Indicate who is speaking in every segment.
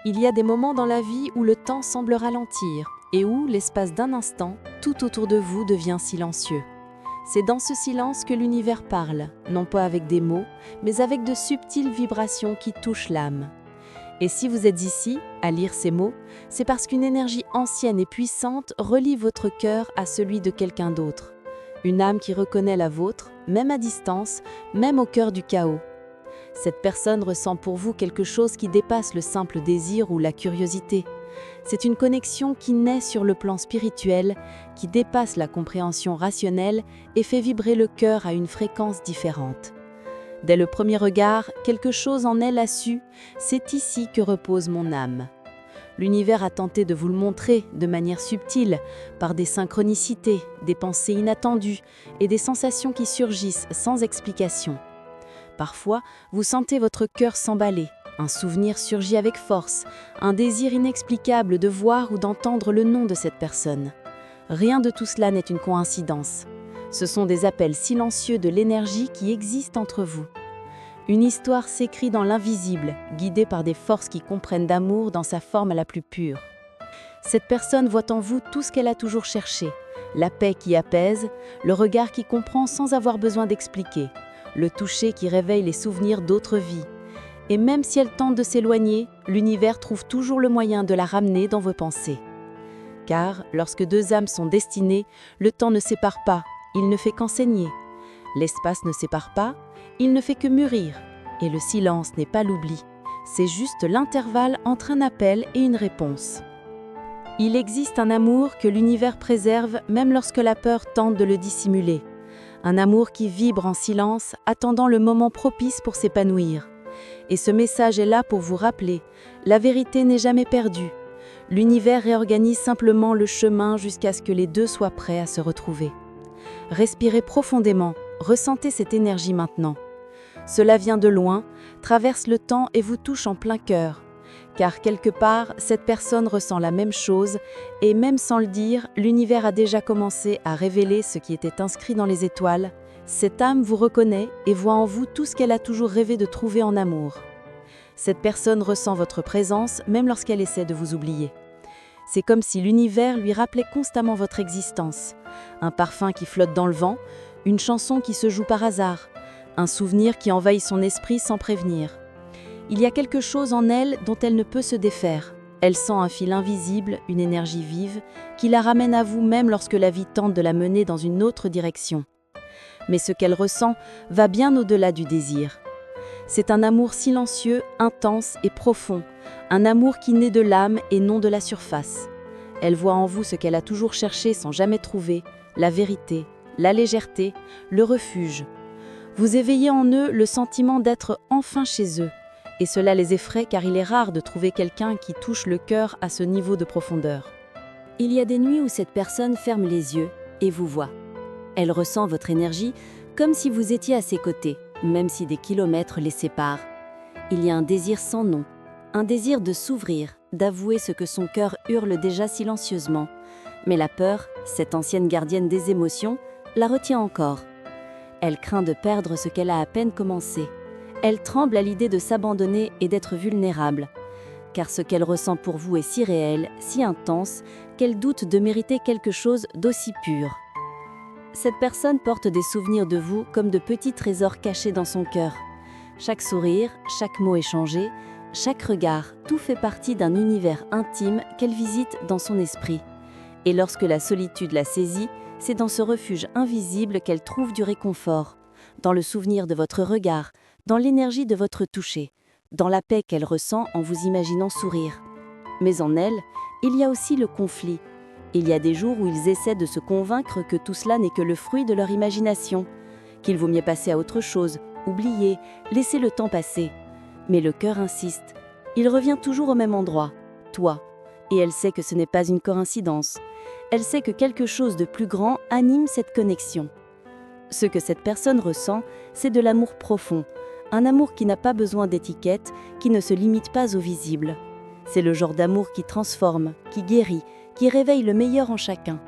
Speaker 1: Il y a des moments dans la vie où le temps semble ralentir et où, l'espace d'un instant, tout autour de vous devient silencieux. C'est dans ce silence que l'univers parle, non pas avec des mots, mais avec de subtiles vibrations qui touchent l'âme. Et si vous êtes ici, à lire ces mots, c'est parce qu'une énergie ancienne et puissante relie votre cœur à celui de quelqu'un d'autre. Une âme qui reconnaît la vôtre, même à distance, même au cœur du chaos. Cette personne ressent pour vous quelque chose qui dépasse le simple désir ou la curiosité. C'est une connexion qui naît sur le plan spirituel, qui dépasse la compréhension rationnelle et fait vibrer le cœur à une fréquence différente. Dès le premier regard, quelque chose en elle a su « c'est ici que repose mon âme ». L'univers a tenté de vous le montrer de manière subtile, par des synchronicités, des pensées inattendues et des sensations qui surgissent sans explication. Parfois, vous sentez votre cœur s'emballer, un souvenir surgit avec force, un désir inexplicable de voir ou d'entendre le nom de cette personne. Rien de tout cela n'est une coïncidence. Ce sont des appels silencieux de l'énergie qui existent entre vous. Une histoire s'écrit dans l'invisible, guidée par des forces qui comprennent d'amour dans sa forme la plus pure. Cette personne voit en vous tout ce qu'elle a toujours cherché, la paix qui apaise, le regard qui comprend sans avoir besoin d'expliquer, le toucher qui réveille les souvenirs d'autres vies. Et même si elle tente de s'éloigner, l'univers trouve toujours le moyen de la ramener dans vos pensées. Car, lorsque deux âmes sont destinées, le temps ne sépare pas, il ne fait qu'enseigner. L'espace ne sépare pas, il ne fait que mûrir. Et le silence n'est pas l'oubli, c'est juste l'intervalle entre un appel et une réponse. Il existe un amour que l'univers préserve même lorsque la peur tente de le dissimuler. Un amour qui vibre en silence, attendant le moment propice pour s'épanouir. Et ce message est là pour vous rappeler, la vérité n'est jamais perdue. L'univers réorganise simplement le chemin jusqu'à ce que les deux soient prêts à se retrouver. Respirez profondément, ressentez cette énergie maintenant. Cela vient de loin, traverse le temps et vous touche en plein cœur. Car quelque part, cette personne ressent la même chose et même sans le dire, l'univers a déjà commencé à révéler ce qui était inscrit dans les étoiles. Cette âme vous reconnaît et voit en vous tout ce qu'elle a toujours rêvé de trouver en amour. Cette personne ressent votre présence même lorsqu'elle essaie de vous oublier. C'est comme si l'univers lui rappelait constamment votre existence. Un parfum qui flotte dans le vent, une chanson qui se joue par hasard, un souvenir qui envahit son esprit sans prévenir. Il y a quelque chose en elle dont elle ne peut se défaire. Elle sent un fil invisible, une énergie vive, qui la ramène à vous même lorsque la vie tente de la mener dans une autre direction. Mais ce qu'elle ressent va bien au-delà du désir. C'est un amour silencieux, intense et profond, un amour qui naît de l'âme et non de la surface. Elle voit en vous ce qu'elle a toujours cherché sans jamais trouver, la vérité, la légèreté, le refuge. Vous éveillez en eux le sentiment d'être enfin chez eux, et cela les effraie car il est rare de trouver quelqu'un qui touche le cœur à ce niveau de profondeur.
Speaker 2: Il y a des nuits où cette personne ferme les yeux et vous voit. Elle ressent votre énergie comme si vous étiez à ses côtés, même si des kilomètres les séparent. Il y a un désir sans nom, un désir de s'ouvrir, d'avouer ce que son cœur hurle déjà silencieusement. Mais la peur, cette ancienne gardienne des émotions, la retient encore. Elle craint de perdre ce qu'elle a à peine commencé. Elle tremble à l'idée de s'abandonner et d'être vulnérable. Car ce qu'elle ressent pour vous est si réel, si intense, qu'elle doute de mériter quelque chose d'aussi pur. Cette personne porte des souvenirs de vous comme de petits trésors cachés dans son cœur. Chaque sourire, chaque mot échangé, chaque regard, tout fait partie d'un univers intime qu'elle visite dans son esprit. Et lorsque la solitude la saisit, c'est dans ce refuge invisible qu'elle trouve du réconfort, dans le souvenir de votre regard, dans l'énergie de votre toucher, dans la paix qu'elle ressent en vous imaginant sourire. Mais en elle, il y a aussi le conflit. Il y a des jours où ils essaient de se convaincre que tout cela n'est que le fruit de leur imagination, qu'il vaut mieux passer à autre chose, oublier, laisser le temps passer. Mais le cœur insiste. Il revient toujours au même endroit, toi. Et elle sait que ce n'est pas une coïncidence. Elle sait que quelque chose de plus grand anime cette connexion. Ce que cette personne ressent, c'est de l'amour profond, un amour qui n'a pas besoin d'étiquette, qui ne se limite pas au visible. C'est le genre d'amour qui transforme, qui guérit, qui réveille le meilleur en chacun.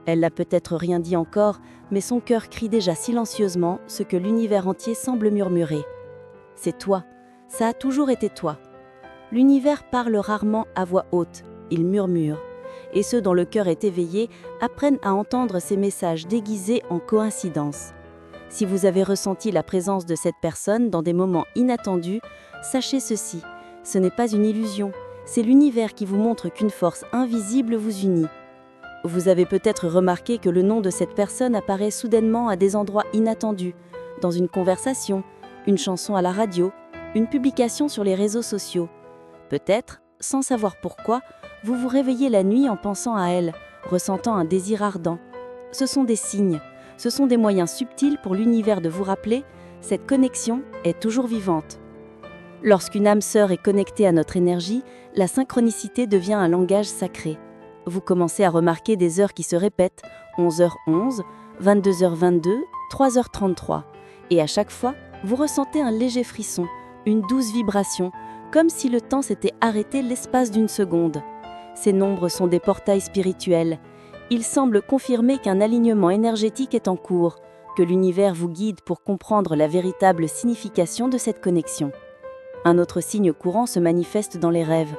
Speaker 2: Elle n'a peut-être rien dit encore, mais son cœur crie déjà silencieusement ce que l'univers entier semble murmurer. C'est toi, ça a toujours été toi. L'univers parle rarement à voix haute, il murmure. Et ceux dont le cœur est éveillé apprennent à entendre ces messages déguisés en coïncidence. Si vous avez ressenti la présence de cette personne dans des moments inattendus, sachez ceci, ce n'est pas une illusion, c'est l'univers qui vous montre qu'une force invisible vous unit. Vous avez peut-être remarqué que le nom de cette personne apparaît soudainement à des endroits inattendus, dans une conversation, une chanson à la radio, une publication sur les réseaux sociaux. Peut-être, sans savoir pourquoi, vous vous réveillez la nuit en pensant à elle, ressentant un désir ardent. Ce sont des signes, ce sont des moyens subtils pour l'univers de vous rappeler, cette connexion est toujours vivante. Lorsqu'une âme sœur est connectée à notre énergie, la synchronicité devient un langage sacré. Vous commencez à remarquer des heures qui se répètent, 11h11, 22h22, 3h33. Et à chaque fois, vous ressentez un léger frisson, une douce vibration, comme si le temps s'était arrêté l'espace d'une seconde. Ces nombres sont des portails spirituels. Ils semblent confirmer qu'un alignement énergétique est en cours, que l'univers vous guide pour comprendre la véritable signification de cette connexion. Un autre signe courant se manifeste dans les rêves.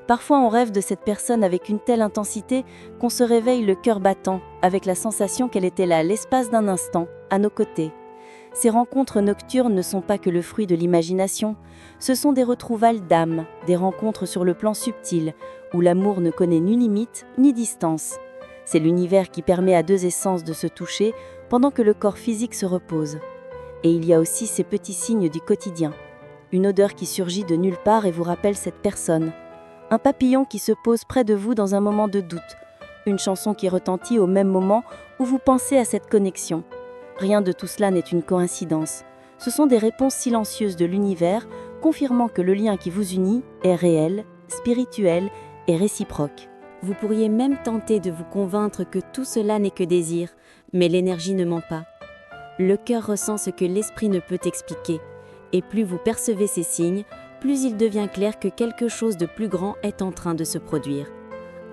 Speaker 2: Parfois on rêve de cette personne avec une telle intensité qu'on se réveille le cœur battant, avec la sensation qu'elle était là l'espace d'un instant, à nos côtés. Ces rencontres nocturnes ne sont pas que le fruit de l'imagination, ce sont des retrouvailles d'âme, des rencontres sur le plan subtil, où l'amour ne connaît ni limite ni distance. C'est l'univers qui permet à deux essences de se toucher pendant que le corps physique se repose. Et il y a aussi ces petits signes du quotidien. Une odeur qui surgit de nulle part et vous rappelle cette personne. Un papillon qui se pose près de vous dans un moment de doute. Une chanson qui retentit au même moment où vous pensez à cette connexion. Rien de tout cela n'est une coïncidence. Ce sont des réponses silencieuses de l'univers, confirmant que le lien qui vous unit est réel, spirituel et réciproque. Vous pourriez même tenter de vous convaincre que tout cela n'est que désir, mais l'énergie ne ment pas. Le cœur ressent ce que l'esprit ne peut expliquer, et plus vous percevez ces signes, plus il devient clair que quelque chose de plus grand est en train de se produire.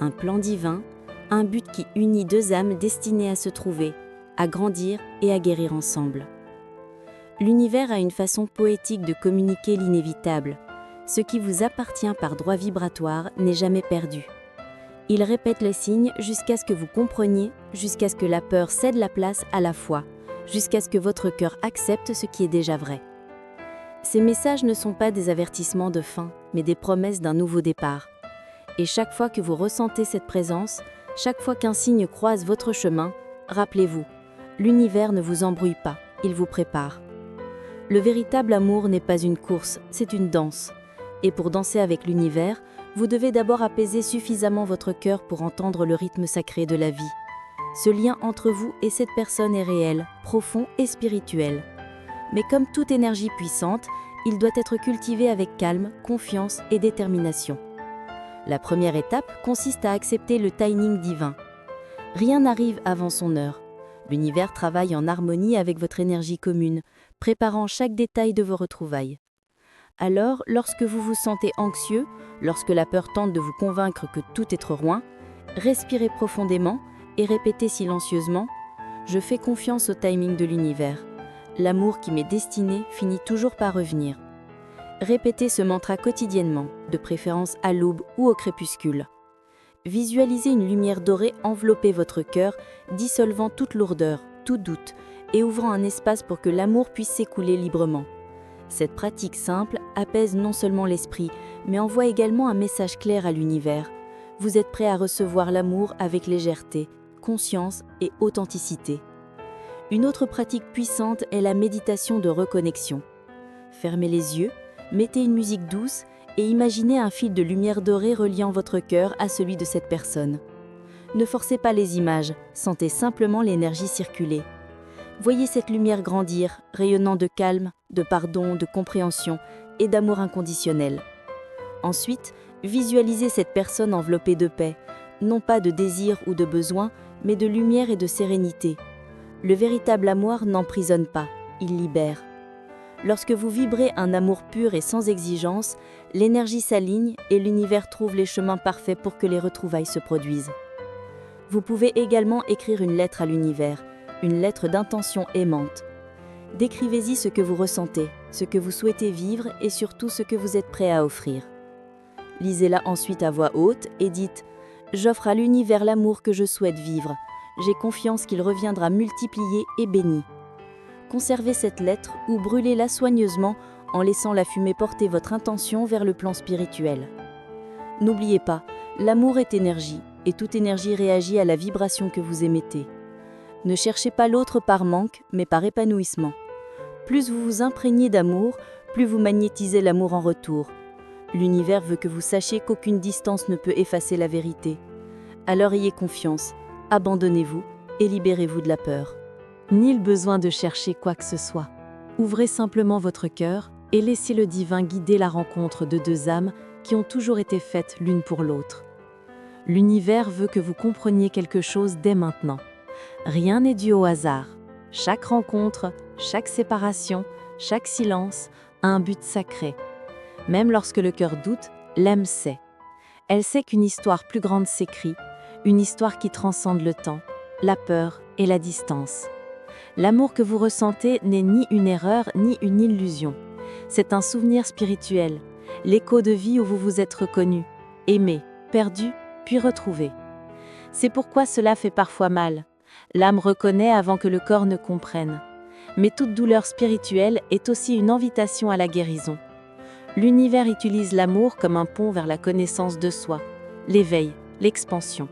Speaker 2: Un plan divin, un but qui unit deux âmes destinées à se trouver, à grandir et à guérir ensemble. L'univers a une façon poétique de communiquer l'inévitable. Ce qui vous appartient par droit vibratoire n'est jamais perdu. Il répète les signes jusqu'à ce que vous compreniez, jusqu'à ce que la peur cède la place à la foi, jusqu'à ce que votre cœur accepte ce qui est déjà vrai. Ces messages ne sont pas des avertissements de fin, mais des promesses d'un nouveau départ. Et chaque fois que vous ressentez cette présence, chaque fois qu'un signe croise votre chemin, rappelez-vous, l'univers ne vous embrouille pas, il vous prépare. Le véritable amour n'est pas une course, c'est une danse. Et pour danser avec l'univers, vous devez d'abord apaiser suffisamment votre cœur pour entendre le rythme sacré de la vie. Ce lien entre vous et cette personne est réel, profond et spirituel. Mais comme toute énergie puissante, il doit être cultivé avec calme, confiance et détermination. La première étape consiste à accepter le timing divin. Rien n'arrive avant son heure. L'univers travaille en harmonie avec votre énergie commune, préparant chaque détail de vos retrouvailles. Alors, lorsque vous vous sentez anxieux, lorsque la peur tente de vous convaincre que tout est trop loin, respirez profondément et répétez silencieusement « Je fais confiance au timing de l'univers. L'amour qui m'est destiné finit toujours par revenir. » Répétez ce mantra quotidiennement, de préférence à l'aube ou au crépuscule. Visualisez une lumière dorée envelopper votre cœur, dissolvant toute lourdeur, tout doute, et ouvrant un espace pour que l'amour puisse s'écouler librement. Cette pratique simple apaise non seulement l'esprit, mais envoie également un message clair à l'univers. Vous êtes prêt à recevoir l'amour avec légèreté, conscience et authenticité. Une autre pratique puissante est la méditation de reconnexion. Fermez les yeux, mettez une musique douce et imaginez un fil de lumière dorée reliant votre cœur à celui de cette personne. Ne forcez pas les images, sentez simplement l'énergie circuler. Voyez cette lumière grandir, rayonnant de calme, de pardon, de compréhension et d'amour inconditionnel. Ensuite, visualisez cette personne enveloppée de paix, non pas de désir ou de besoin, mais de lumière et de sérénité. Le véritable amour n'emprisonne pas, il libère. Lorsque vous vibrez un amour pur et sans exigence, l'énergie s'aligne et l'univers trouve les chemins parfaits pour que les retrouvailles se produisent. Vous pouvez également écrire une lettre à l'univers, une lettre d'intention aimante. Décrivez-y ce que vous ressentez, ce que vous souhaitez vivre et surtout ce que vous êtes prêt à offrir. Lisez-la ensuite à voix haute et dites « J'offre à l'univers l'amour que je souhaite vivre. J'ai confiance qu'il reviendra multiplié et béni. » Conservez cette lettre ou brûlez-la soigneusement en laissant la fumée porter votre intention vers le plan spirituel. N'oubliez pas, l'amour est énergie, et toute énergie réagit à la vibration que vous émettez. Ne cherchez pas l'autre par manque, mais par épanouissement. Plus vous vous imprégnez d'amour, plus vous magnétisez l'amour en retour. L'univers veut que vous sachiez qu'aucune distance ne peut effacer la vérité. Alors ayez confiance, abandonnez-vous et libérez-vous de la peur. Nul besoin de chercher quoi que ce soit. Ouvrez simplement votre cœur et laissez le divin guider la rencontre de deux âmes qui ont toujours été faites l'une pour l'autre. L'univers veut que vous compreniez quelque chose dès maintenant. Rien n'est dû au hasard. Chaque rencontre, chaque séparation, chaque silence a un but sacré. Même lorsque le cœur doute, l'âme sait. Elle sait qu'une histoire plus grande s'écrit, une histoire qui transcende le temps, la peur et la distance. L'amour que vous ressentez n'est ni une erreur ni une illusion. C'est un souvenir spirituel, l'écho de vie où vous vous êtes reconnu, aimé, perdu, puis retrouvé. C'est pourquoi cela fait parfois mal. L'âme reconnaît avant que le corps ne comprenne. Mais toute douleur spirituelle est aussi une invitation à la guérison. L'univers utilise l'amour comme un pont vers la connaissance de soi, l'éveil, l'expansion.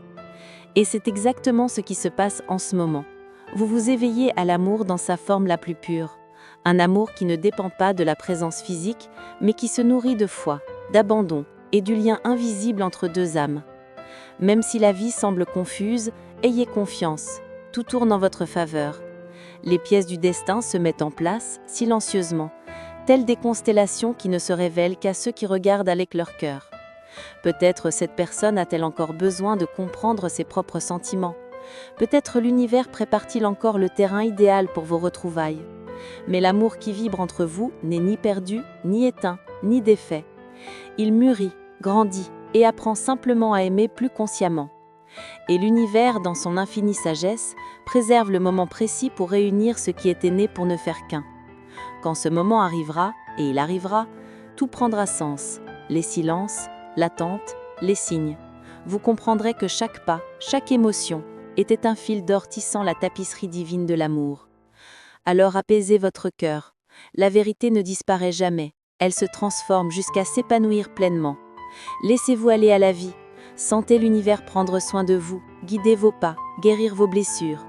Speaker 2: Et c'est exactement ce qui se passe en ce moment. Vous vous éveillez à l'amour dans sa forme la plus pure. Un amour qui ne dépend pas de la présence physique, mais qui se nourrit de foi, d'abandon et du lien invisible entre deux âmes. Même si la vie semble confuse, ayez confiance, tout tourne en votre faveur. Les pièces du destin se mettent en place, silencieusement, telles des constellations qui ne se révèlent qu'à ceux qui regardent avec leur cœur. Peut-être cette personne a-t-elle encore besoin de comprendre ses propres sentiments. Peut-être l'univers prépare-t-il encore le terrain idéal pour vos retrouvailles. Mais l'amour qui vibre entre vous n'est ni perdu, ni éteint, ni défait. Il mûrit, grandit et apprend simplement à aimer plus consciemment. Et l'univers, dans son infinie sagesse, préserve le moment précis pour réunir ce qui était né pour ne faire qu'un. Quand ce moment arrivera, et il arrivera, tout prendra sens. Les silences, l'attente, les signes. Vous comprendrez que chaque pas, chaque émotion, était un fil d'or tissant la tapisserie divine de l'amour. Alors apaisez votre cœur. La vérité ne disparaît jamais. Elle se transforme jusqu'à s'épanouir pleinement. Laissez-vous aller à la vie. Sentez l'univers prendre soin de vous, guider vos pas, guérir vos blessures.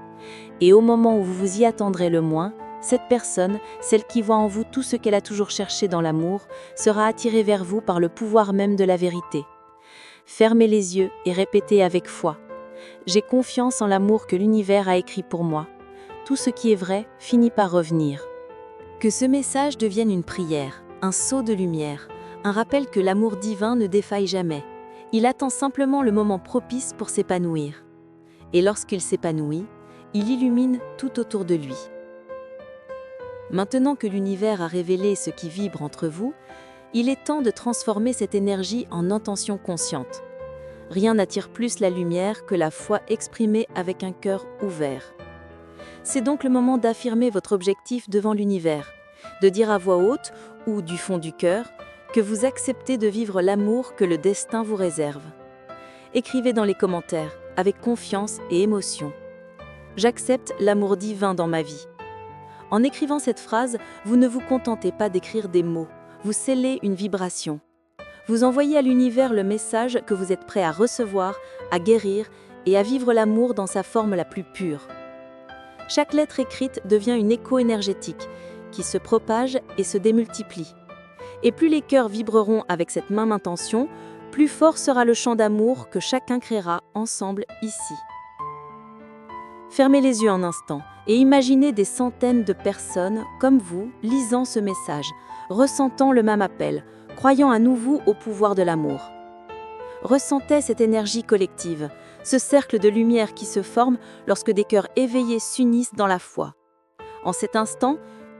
Speaker 2: Et au moment où vous vous y attendrez le moins, cette personne, celle qui voit en vous tout ce qu'elle a toujours cherché dans l'amour, sera attirée vers vous par le pouvoir même de la vérité. Fermez les yeux et répétez avec foi. J'ai confiance en l'amour que l'univers a écrit pour moi. Tout ce qui est vrai finit par revenir. Que ce message devienne une prière, un sceau de lumière, un rappel que l'amour divin ne défaille jamais. Il attend simplement le moment propice pour s'épanouir. Et lorsqu'il s'épanouit, il illumine tout autour de lui. Maintenant que l'univers a révélé ce qui vibre entre vous, il est temps de transformer cette énergie en intention consciente. Rien n'attire plus la lumière que la foi exprimée avec un cœur ouvert. C'est donc le moment d'affirmer votre objectif devant l'univers, de dire à voix haute ou du fond du cœur que vous acceptez de vivre l'amour que le destin vous réserve. Écrivez dans les commentaires, avec confiance et émotion. J'accepte l'amour divin dans ma vie. En écrivant cette phrase, vous ne vous contentez pas d'écrire des mots, vous scellez une vibration. Vous envoyez à l'univers le message que vous êtes prêt à recevoir, à guérir et à vivre l'amour dans sa forme la plus pure. Chaque lettre écrite devient une écho énergétique qui se propage et se démultiplie. Et plus les cœurs vibreront avec cette même intention, plus fort sera le chant d'amour que chacun créera ensemble ici. Fermez les yeux un instant et imaginez des centaines de personnes comme vous lisant ce message, ressentant le même appel, croyant à nouveau au pouvoir de l'amour. Ressentez cette énergie collective, ce cercle de lumière qui se forme lorsque des cœurs éveillés s'unissent dans la foi. En cet instant,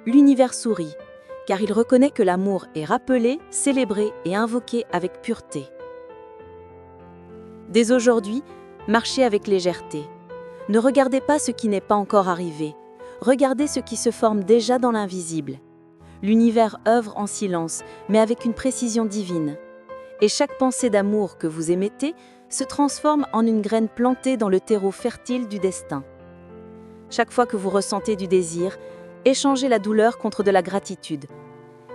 Speaker 2: l'univers sourit, car il reconnaît que l'amour est rappelé, célébré et invoqué avec pureté. Dès aujourd'hui, marchez avec légèreté. Ne regardez pas ce qui n'est pas encore arrivé, regardez ce qui se forme déjà dans l'invisible. L'univers œuvre en silence, mais avec une précision divine.
Speaker 1: Et chaque pensée d'amour que vous émettez se transforme en une graine plantée dans le terreau fertile du destin. Chaque fois que vous ressentez du désir, échangez la douleur contre de la gratitude.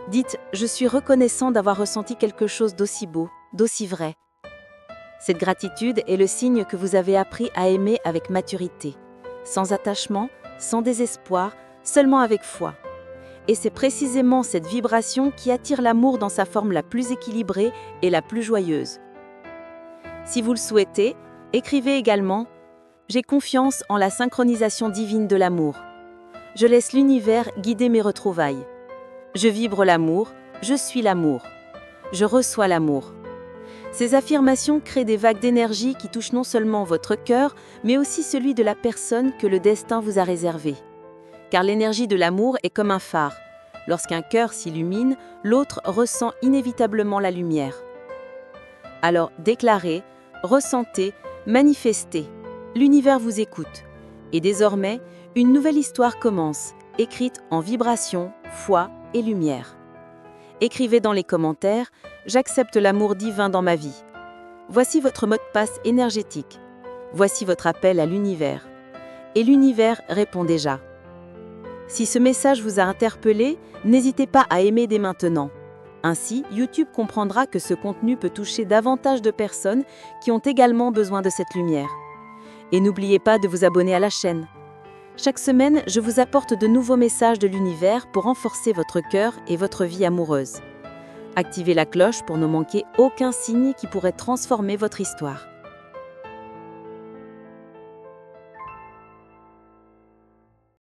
Speaker 1: Dites « Je suis reconnaissant d'avoir ressenti quelque chose d'aussi beau, d'aussi vrai ». Cette gratitude est le signe que vous avez appris à aimer avec maturité, sans attachement, sans désespoir, seulement avec foi. Et c'est précisément cette vibration qui attire l'amour dans sa forme la plus équilibrée et la plus joyeuse. Si vous le souhaitez, écrivez également « J'ai confiance en la synchronisation divine de l'amour. Je laisse l'univers guider mes retrouvailles. Je vibre l'amour, je suis l'amour. Je reçois l'amour. » Ces affirmations créent des vagues d'énergie qui touchent non seulement votre cœur, mais aussi celui de la personne que le destin vous a réservée. Car l'énergie de l'amour est comme un phare. Lorsqu'un cœur s'illumine, l'autre ressent inévitablement la lumière. Alors déclarez, ressentez, manifestez. L'univers vous écoute. Et désormais, une nouvelle histoire commence, écrite en vibration, foi et lumière. Écrivez dans les commentaires « J'accepte l'amour divin dans ma vie ». Voici votre mot de passe énergétique. Voici votre appel à l'univers. Et l'univers répond déjà. Si ce message vous a interpellé, n'hésitez pas à aimer dès maintenant. Ainsi, YouTube comprendra que ce contenu peut toucher davantage de personnes qui ont également besoin de cette lumière. Et n'oubliez pas de vous abonner à la chaîne. Chaque semaine, je vous apporte de nouveaux messages de l'univers pour renforcer votre cœur et votre vie amoureuse. Activez la cloche pour ne manquer aucun signe qui pourrait transformer votre histoire.